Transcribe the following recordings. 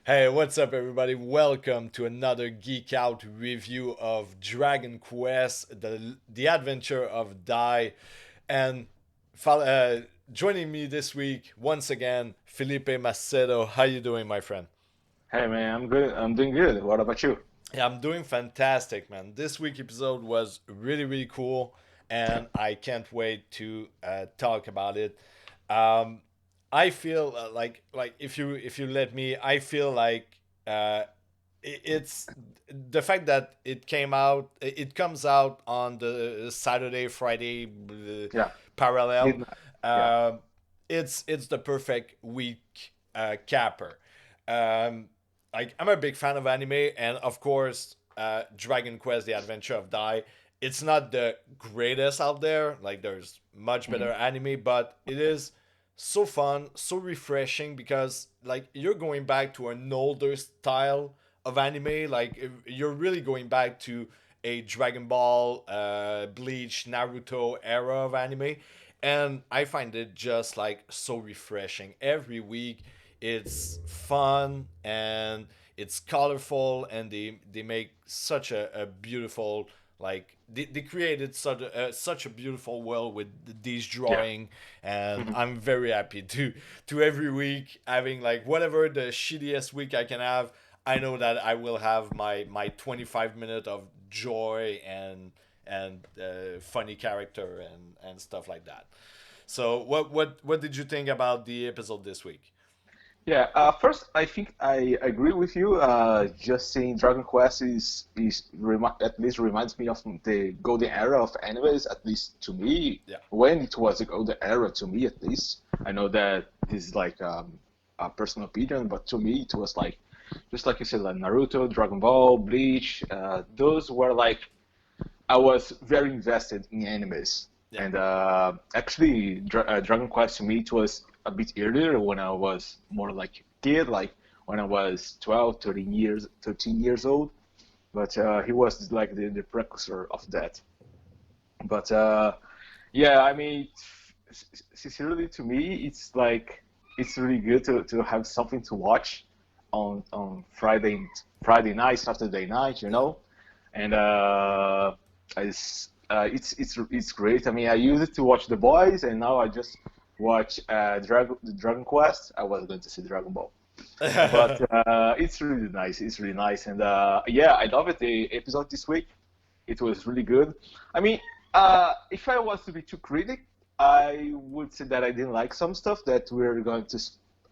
Hey, what's up, everybody? Welcome to another Geek Out review of Dragon Quest, the adventure of Dai. And joining me this week, once again, Felipe Macedo. How you doing, my friend? Hey man, I'm good. I'm doing good. What about you? Yeah, I'm doing fantastic, man. This week episode was really cool, and I can't wait to talk about it. Um, I feel like if you let me, I feel like it's the fact that it comes out on the Saturday Friday Yeah, parallel. midnight. Yeah. Um, it's the perfect week capper. Um, I'm a big fan of anime, and of course, Dragon Quest: The Adventure of Dai. It's not the greatest out there. Like there's much Mhm. better anime, but it is so fun, so refreshing because like you're going back to an older style of anime. Like you're really going back to a Dragon Ball, Bleach, Naruto era of anime, and I find it just like so refreshing every week. It's fun and it's colorful, and they make such a beautiful they created such a beautiful world with these Yeah. drawing, and Mhm. I'm very happy to every week having like whatever the shittiest week I can have. I know that I will have my 25 minute of joy and funny character and stuff like that. So what did you think about the episode this week? Yeah. First, I think I agree with you. Just saying Dragon Quest at least reminds me of the golden era of animes. At least to me, Yeah. when it was a golden era to me, at least. I know that this is like a personal opinion, but to me, it was like just like you said, like Naruto, Dragon Ball, Bleach. Those were like I was very invested in animes. Yeah. And actually, Dragon Quest to me it was a bit earlier when I was more like a kid, like when I was 12, 13 years old. But he was like the precursor of that. But yeah, I mean, sincerely to me, it's like it's really good to have something to watch on Friday night, Saturday night, you Yeah. know, and it's great. I mean, I used it to watch The Boys, and now I just watch Dragon Quest. I was going to say Dragon Ball, but it's really nice. It's really nice, and yeah, I love it. The episode this week, it was really good. I mean, if I was to be too critic, I would say that I didn't like some stuff that we're going to.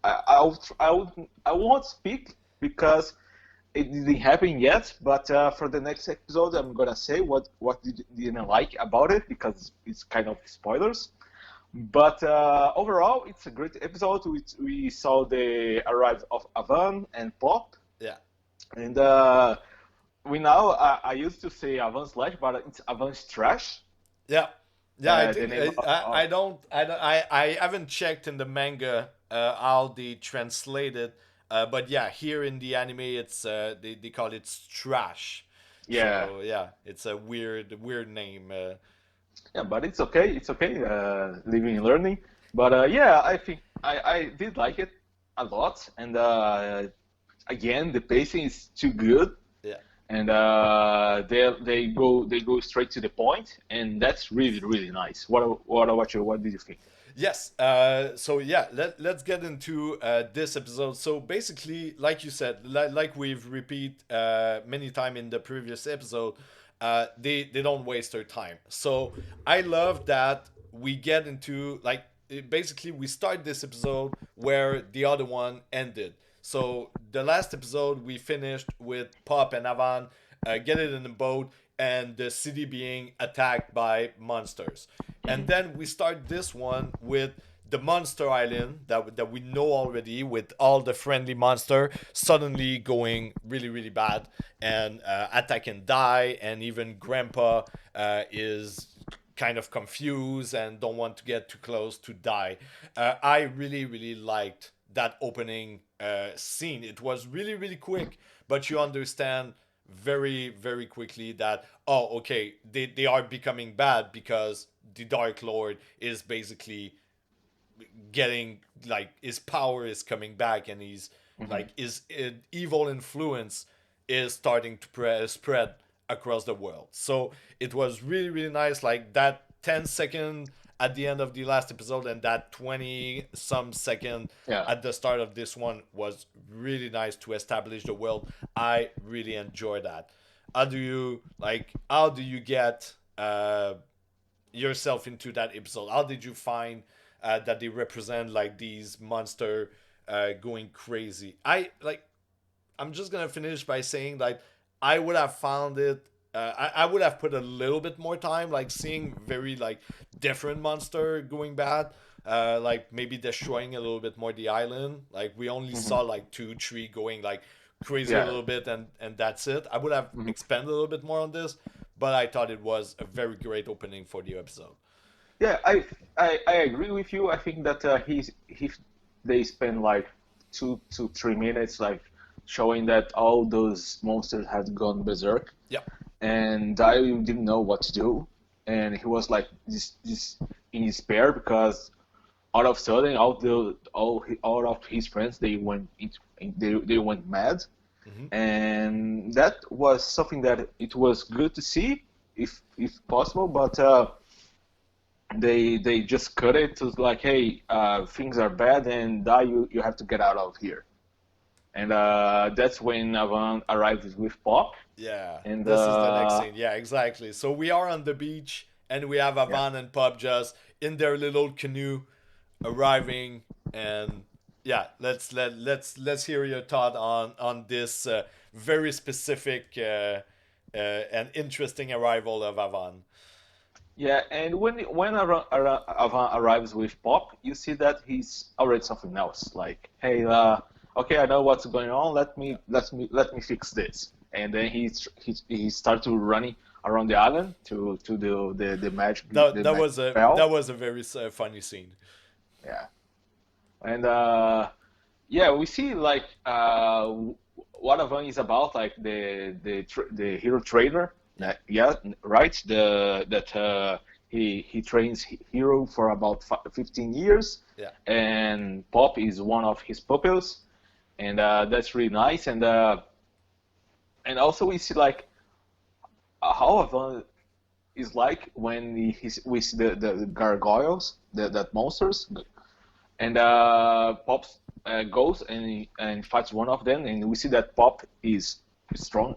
I won't speak because it didn't happen yet. But for the next episode, I'm gonna say what didn't like about it because it's kind of spoilers. But overall, it's a great episode. We saw the arrival of Avan and Pop, Yeah. and we now I used to say Avan Slash, but it's Avan Trash. Yeah, yeah. I The think name I haven't checked in the manga how they translate it, but yeah, here in the anime, they call it trash. yeah, So yeah, it's a weird name. yeah, but it's okay. It's okay. Living and learning. But yeah, I think I did like it a lot, and again, the pacing is too good, Yeah. and they go straight to the point, and that's really nice. What about you? What did you think? Yes. So yeah, let's get into this episode. So basically, like you said, like we've repeat many time in the previous episode, they don't waste their time. So I love that we get into basically we start this episode where the other one ended. So the last episode we finished with Pop and Avan get it in the boat and the city being attacked by monsters. And Mhm. then we start this one with the monster island that we know already, with all the friendly monster suddenly going really bad and attack and die, and even grandpa is kind of confused and don't want to get too close to die. I really liked that opening scene. It was really quick, but you understand very quickly that, oh, okay, they are becoming bad because the Dark Lord is basically getting, like, his power is coming back, and he's Hmm. like his evil influence is starting to spread across the world. So it was really really nice. Like that 10 second at the end of the last episode and that 20 some second Yeah. at the start of this one was really nice to establish the world. I really enjoy that. How do you like? How do you get yourself into that episode? How did you find that they represent like these monster going crazy? I'm just gonna finish by saying like I would have found it. I would have put a little bit more time, like seeing very like different monster going bad, like maybe destroying a little bit more the island. Like we only Hmm. saw like two, three going like crazy a Yeah. little bit, and that's it. I would have Mhm. expanded a little bit more on this, but I thought it was a very great opening for the episode. Yeah, I agree with you. I think that they spend like 2 to 3 minutes like showing that all those monsters had gone berserk, Yeah. and I didn't know what to do, and he was like this in despair because all of a sudden all of his friends they went mad, Hmm. and that was something that it was good to see if possible, but. They just cut it to like, hey, things are bad, and you have to get out of here. And that's when Avan arrives with Pop, Yeah, and this is the next scene. Yeah, exactly. So we are on the beach and we have yeah, Avan and Pub just in their little canoe arriving, and yeah, let's hear your thought on this very specific and interesting arrival of Avan. yeah. And when Avan arrives with Pop, you see that he's already something else. Like, hey, okay, I know what's going on. Yeah. Let me fix this. And then he starts to running around the island to That the that magic was a spell. that was a very funny scene. Yeah. And yeah, we see like one of them is about like the hero trainer. Yeah. Yeah, right. The that he trains hero for about 15 years, Yeah. and Pop is one of his pupils, and that's really nice. And also we see like how Avan is like when we see the gargoyles, that monsters, and Pop goes and fights one of them, and we see that Pop is a strong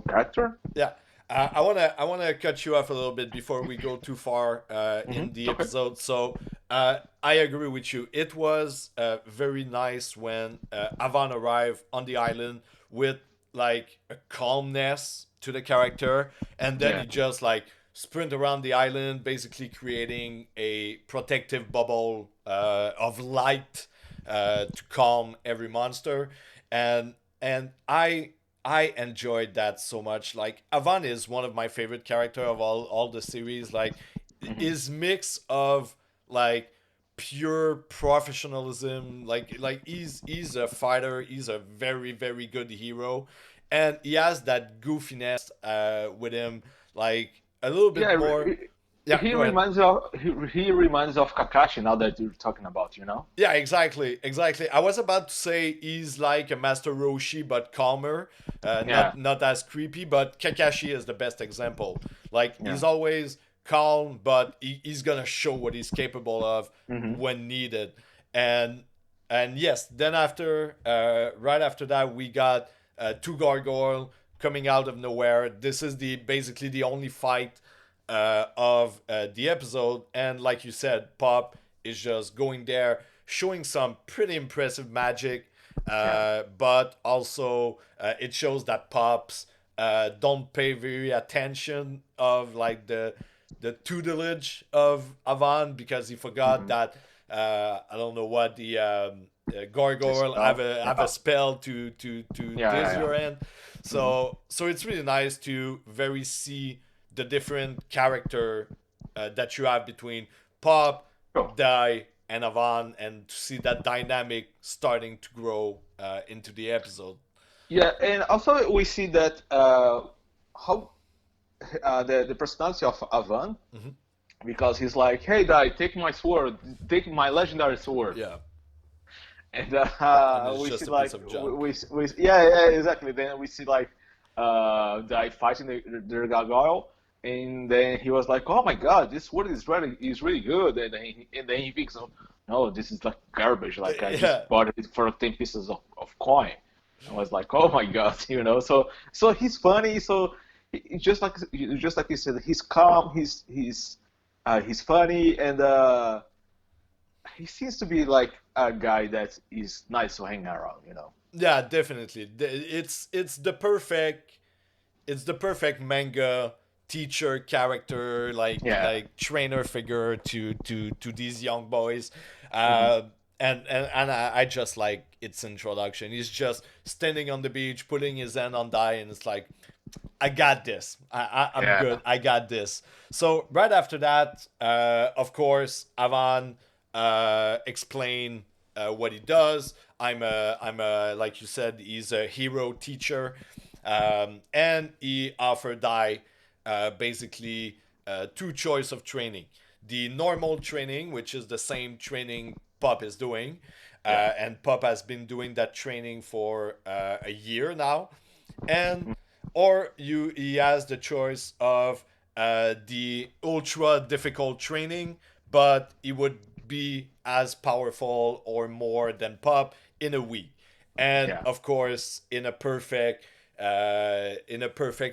character. Yeah. I wanna cut you off a little bit before we go too far Hmm. in the Okay. episode. So I agree with you. It was very nice when Avan arrived on the island with like a calmness to the character, and then Yeah. he just like sprint around the island, basically creating a protective bubble of light to calm every monster, and I enjoyed that so much. Like Avan is one of my favorite character of all the series. Like Hmm. his mix of like pure professionalism, like he's a fighter, he's a very very good hero, and he has that goofiness with him, like a little bit Yeah. more. Yeah, go ahead. He reminds of Kakashi now that you're talking about, you know. Yeah, exactly, exactly. I was about to say he's like a Master Roshi, but calmer, Yeah. not as creepy. But Kakashi is the best example. Like Yeah. he's always calm, but he's gonna show what he's capable of Hmm. when needed. And and yes, then after, right after that, we got two gargoyle coming out of nowhere. This is the basically the only fight of the episode, and like you said, Pop is just going there, showing some pretty impressive magic, Yeah. but also it shows that Pops don't pay very attention of like the tutelage of Avan because he forgot Hmm. that I don't know what the The gargoyle have spell. a Yeah. spell to Yeah. this Yeah. your end. Yeah. Hmm. So it's really nice to very see the different character that you have between Pop, Sure. Dai, and Avan, and to see that dynamic starting to grow into the episode. Yeah, and also we see that how the personality of Avan, Hmm. because he's like, hey, Dai, take my sword, take my legendary sword. Yeah. And And it's we just see a piece like of junk. yeah, exactly. Then we see like die fighting the gargoyle, and then he was like, "Oh my God, this wood is really good." And then he thinks, "Oh no, this is like garbage. Like I Yeah, just bought it for 10 pieces of coin." I was like, "Oh my God," you know. So he's funny. So just like you said, he's calm. He's funny, and he seems to be like a guy that is nice to hang around. yeah, definitely. It's the perfect manga teacher character, Yeah. like trainer figure to these young boys. Hmm. uh and I just like its introduction. He's just standing on the beach putting his hand on die, and it's like, I got this. I'm Yeah. good. I got this. So right after that, of course, Avan explain what he does. I'm a like you said, he's a hero teacher, and he offered Dai basically two choice of training: the normal training, which is the same training Pop is doing, Yeah. and Pop has been doing that training for a year now, and or you he has the choice of the ultra difficult training, but it would be as powerful or more than Pop in a week. And Yeah. of course, in a perfect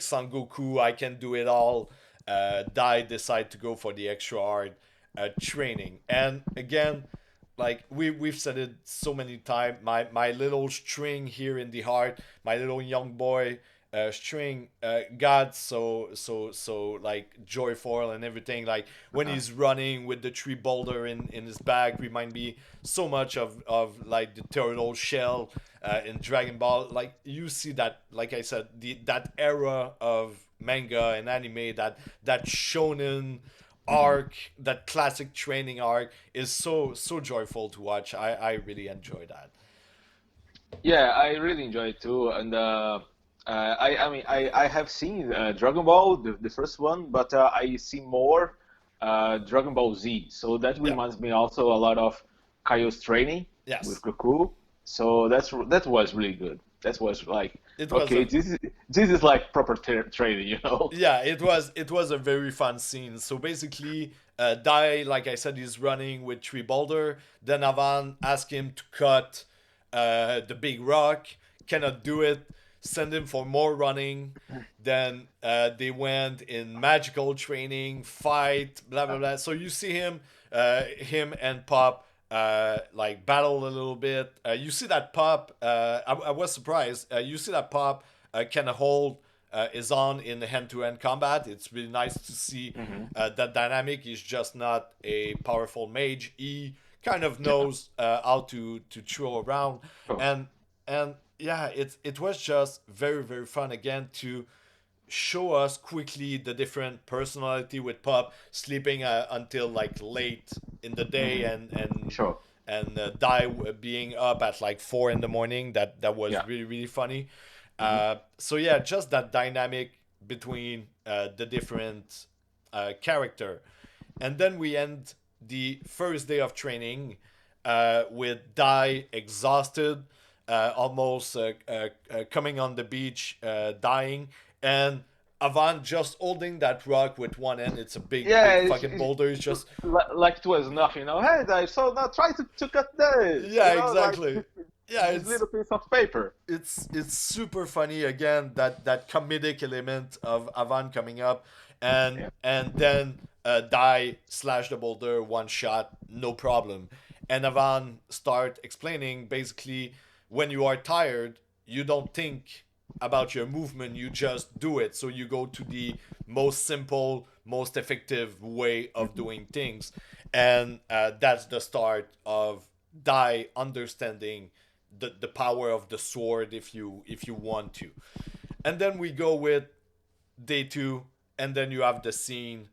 Sangoku, I can do it all. Dai decide to go for the extra hard training, and again, like we've said it so many times, my little string here in the heart, my little young boy string got so like joyful and everything, like when Uh-huh. he's running with the tree boulder in his back, remind me so much of like the turtle shell in Dragon Ball. Like you see that, like I said, that era of manga and anime, that shonen Hmm. arc, that classic training arc, is so joyful to watch. I really enjoy that. Yeah, I really enjoy it too, and I mean I have seen Dragon Ball, the first one, but I see more Dragon Ball Z. So that Yeah. reminds me also a lot of Kaio's training with Yes. Goku. So that was really good. That was like, It was okay, a this is like proper training. Yeah, it was a very fun scene. So basically, Dai, like I said, is running with Tree Boulder. Then Avan asked him to cut the big rock. Cannot do it. Send him for more running. Then they went in magical training, fight, blah blah blah. So you see him and Pop like battle a little bit. You see that Pop. I was surprised. You see that Pop can hold is on in hand-to-hand combat. It's really nice to see Hmm. that dynamic. He's just not a powerful mage. He kind of knows how to throw around, Oh, and and yeah, it was just very fun again to show us quickly the different personality with Pup sleeping until like late in the day, hmm. Sure. and Die being up at like 4 in the morning. That was Yeah. really funny. Hmm. So yeah, just that dynamic between the different character, and then we end the first day of training with Die exhausted, almost coming on the beach, dying, and Avant just holding that rock with one hand. It's a Yeah, big fucking boulder. It's just like it was nothing. Hey, Dave, so now try to cut this, yeah, like exactly. Yeah, this little piece of paper. it's super funny again, that comedic element of Avan coming up, Yeah. and then Die slash the boulder one shot, no problem, and Avan start explaining basically, when you are tired, you don't think about your movement, you just do it. So you go to the most simple, most effective way of Hmm. doing things, and that's the start of Die understanding the power of the sword, if you want to. And then we go with day two, and then you have the scene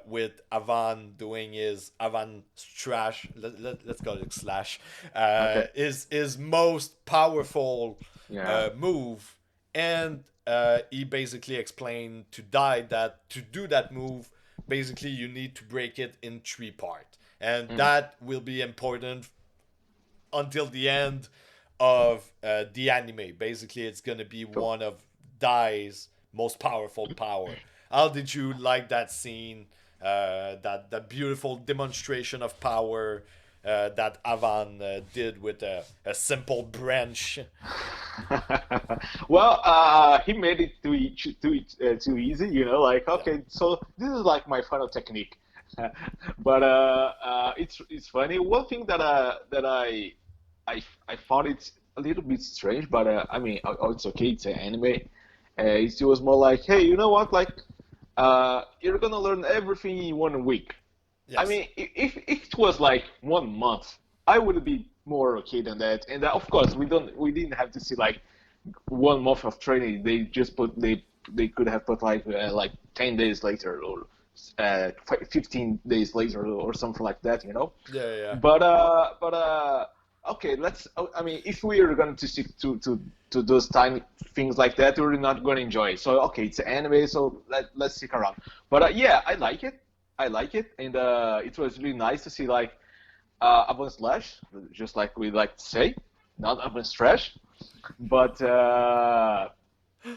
with Avan doing his Avan trash. Let's call it slash. Okay. His most powerful Yeah. move, and he basically explained to Die that to do that move, basically you need to break it in three parts, and Hmm. that will be important until the end of the anime. Basically, it's gonna be Sure. one of Dai's most powerful power. How did you like that scene? That beautiful demonstration of power that Avan did with a simple branch. Well, he made it too easy, you know, like, Yeah. okay, so this is like my final technique. But it's funny. One thing that I found it a little bit strange, but I mean, it's okay. It's an anime. It was more like, hey, you know what? Like, you're gonna learn everything in 1 week. I Yes. mean, if it was like 1 month, I would be more okay than that. And of course, we didn't have to see like 1 month of training. They could have put like 10 days later or 15 days later or something like that, you know. Yeah. Yeah. But okay, let's. I mean, if we are going to stick to those tiny things like that, we're not going to enjoy it. So okay, it's an anime, so let's stick around. But yeah, I like it. I like it, and it was really nice to see like Avant Slash, just like we like to say, not Avant Trash. But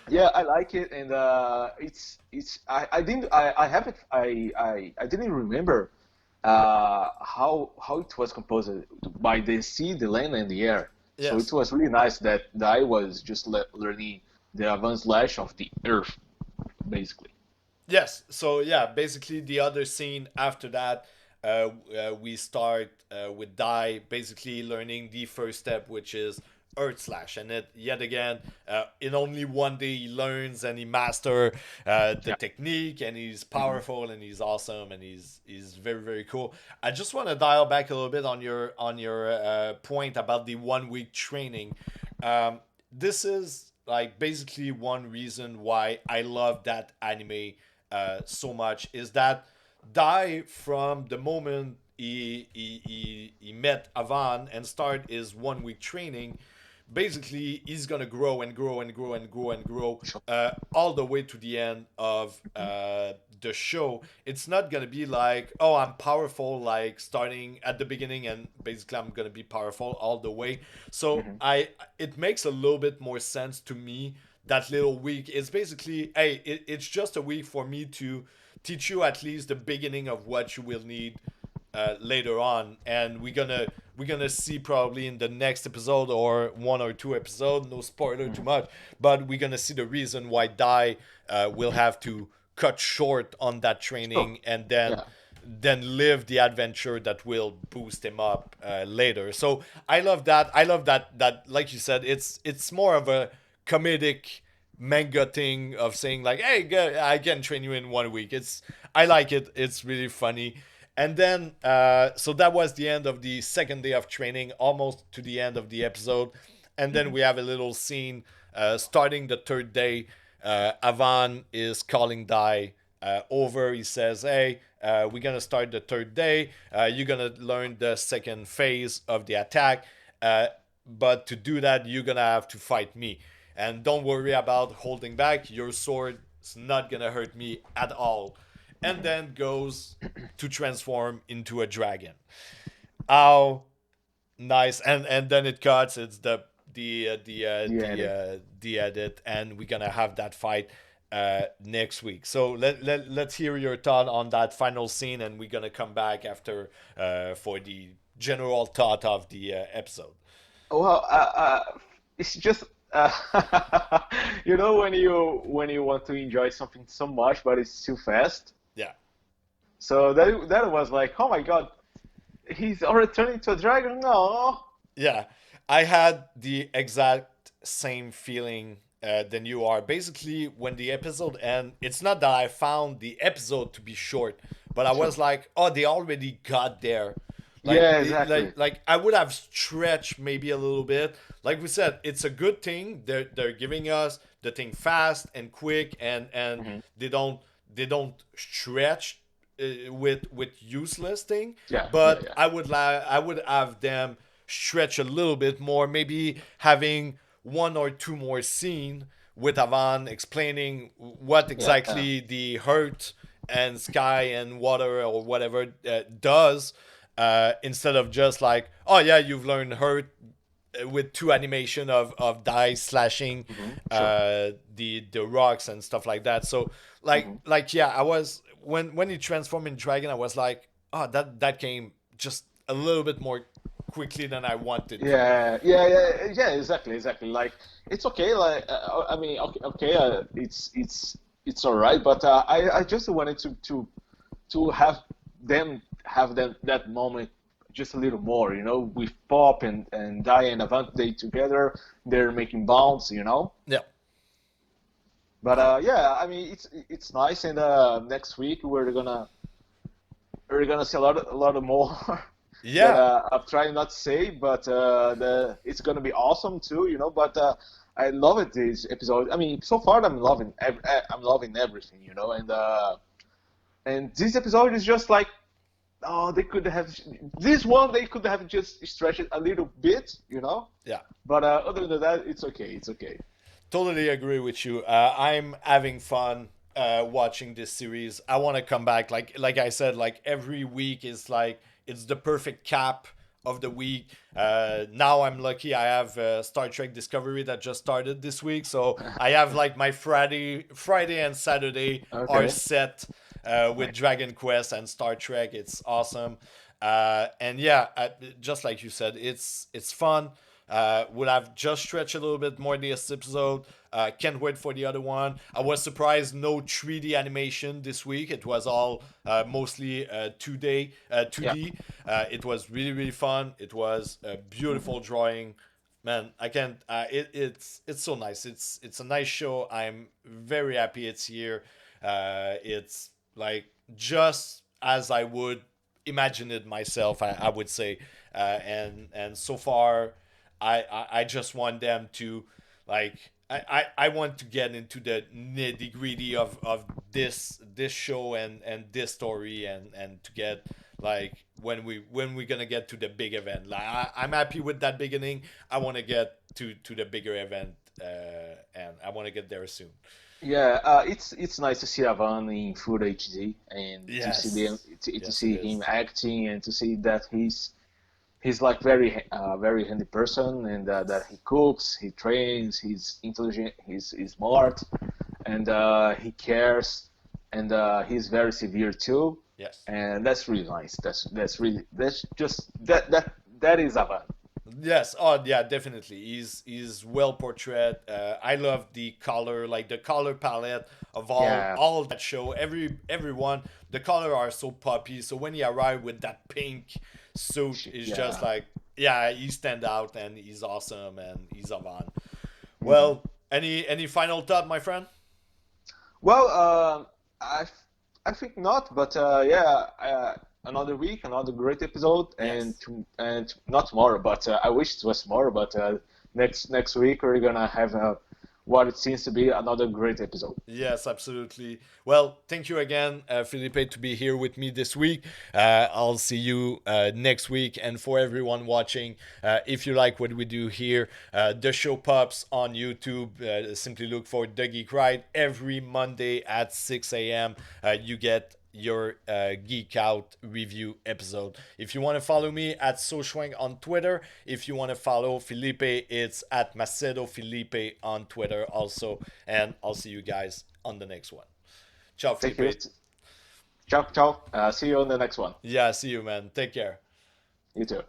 yeah, I like it, and I didn't I have it I didn't remember how it was composed by the sea, the land, and the air. So it Yes. was really nice that I was just learning the Avant Slash of the earth, basically. Yes. So yeah, basically the other scene after that, we start with Dai basically learning the first step, which is Earth Slash, and it yet again, in only 1 day he learns and he master the Yeah. technique, and he's Hmm. powerful and he's awesome and he's very very cool. I just want to dial back a little bit on your point about the 1 week training. This is like basically one reason why I love that anime so much is that Dai from the moment he met Avan and start his 1 week training, basically he's gonna grow and grow and grow and grow and grow Sure. all the way to the end of the show. It's not gonna be like, oh, I'm powerful like starting at the beginning and basically I'm gonna be powerful all the way. So Hmm. I it makes a little bit more sense to me that little week. It's basically, hey, it's just a week for me to teach you at least the beginning of what you will need later on, and we're gonna see probably in the next episode or 1 or 2 episodes. No spoiler too Hmm. much, but we're gonna see the reason why Dai will have to cut short on that Sure. training and then Yeah. live the adventure that will boost him up later. So I love that. I love that like you said, it's more of a comedic manga thing of saying like, hey, I can train you in 1 week. I like it. It's really funny. And then so that was the end of the second day of training, almost to the end of the episode. And then Hmm. we have a little scene starting the third day. Avan is calling Dai over. He says, hey, we're gonna start the third day. You're gonna learn the second phase of the attack. But to do that, you're gonna have to fight me. And don't worry about holding back. Your sword is not gonna hurt me at all. And Hmm. then goes to transform into a dragon. Oh, nice. And then it cuts. It's Yeah. the edit, and we're gonna have that fight next week. So let's hear your thought on that final scene, and we're gonna come back after for the general thought of the episode. Well, it's just uh, you know when you want to enjoy something so much, but it's too fast. Yeah. So that was like, oh my God, he's already turned into a dragon. No. Yeah, I had the exact same feeling than you are. Basically, when the episode end, it's not that I found the episode to be short, but I Sure. was like, oh, they already got there. Yeah, exactly. Like I would have stretched maybe a little bit. Like we said, it's a good thing. They're giving us the thing fast and quick, and Hmm. they don't stretch with useless thing. Yeah, yeah, But yeah, I would have them stretch a little bit more, maybe having 1 or 2 more scene with Avan explaining what yeah. exactly the hurt and sky and water or whatever does, instead of just like, oh yeah, you've learned hurt with two animation of dice slashing Sure. the rocks and stuff like that. So like yeah, I was when he transformed in dragon, I was like, oh, that came just a little bit more quickly than I wanted to. Yeah, exactly, exactly. Like it's okay. Like I mean, okay, it's all right. But I just wanted to have that moment just a little more. You know, with Pop and Dai and Avante together, they're making bounds. Yeah. But yeah, I mean, it's nice. And next week we're gonna see a lot of more that Yeah. I'm trying not to say, but it's gonna be awesome too, But I love it this episode. I mean, so far I'm loving everything. And this episode is just like, oh, they could have just stretched it a little bit. Yeah. But other than that, it's okay. It's okay. Totally agree with you. I'm having fun watching this series. I want to come back. Like I said, like every week is like it's the perfect cap of the week. Now I'm lucky. I have Star Trek Discovery that just started this week, so I have like my Friday and Saturday are Okay. set with Nice. Dragon Quest and Star Trek. It's awesome. And yeah, just like you said, it's fun. Would have just stretched a little bit more this episode. Can't wait for the other one. I was surprised no 3D animation this week. It was all mostly 2D. Yeah. 2D. It was really really fun. It was a hmm beautiful drawing. Man, I can't. It's so nice. It's a nice show. I'm very happy it's here. It's like just as I would imagine it myself. I would say, and so far I just want them to like I want to get into the nitty gritty of this show and this story and to get like when we're gonna get to the big event. Like I'm happy with that beginning. I want to get to the bigger event and I want to get there soon. Yeah, it's nice to see Avan in full HD and to see them Yes, to yes it see is. him acting and to see that he's like very handy person and that he cooks, he trains, he's intelligent, he's smart, and he cares, and he's very severe too, Yes. and that's really nice. That's just that is Avan. Yes, oh yeah, definitely. He's well portrayed. I love the color, like the color palette of all Yeah, all that show. Everyone, the color are so poppy. So when he arrived with that pink suit, it's just yeah. like yeah, he stand out and he's awesome and he's Avan. hmm Well, any final thought, my friend? Well, I think not, but yeah, another week, another great episode, and Yes. not tomorrow, but I wish it was tomorrow, but next week we're gonna have what it seems to be another great episode. Yes, absolutely. Well, thank you again, Felipe, to be here with me this week. I'll see you next week. And for everyone watching, if you like what we do here, the show pops on YouTube. Simply look for The Geek Ride every Monday at 6 a.m. You get your Geek Out review episode. If you want to follow me at Soshwang on Twitter, if you want to follow Felipe, it's at Macedo Felipe on Twitter also. And I'll see you guys on the next one. Ciao, Take care. Felipe. Ciao, ciao. See you on the next one. Yeah, see you, man. Take care. You too.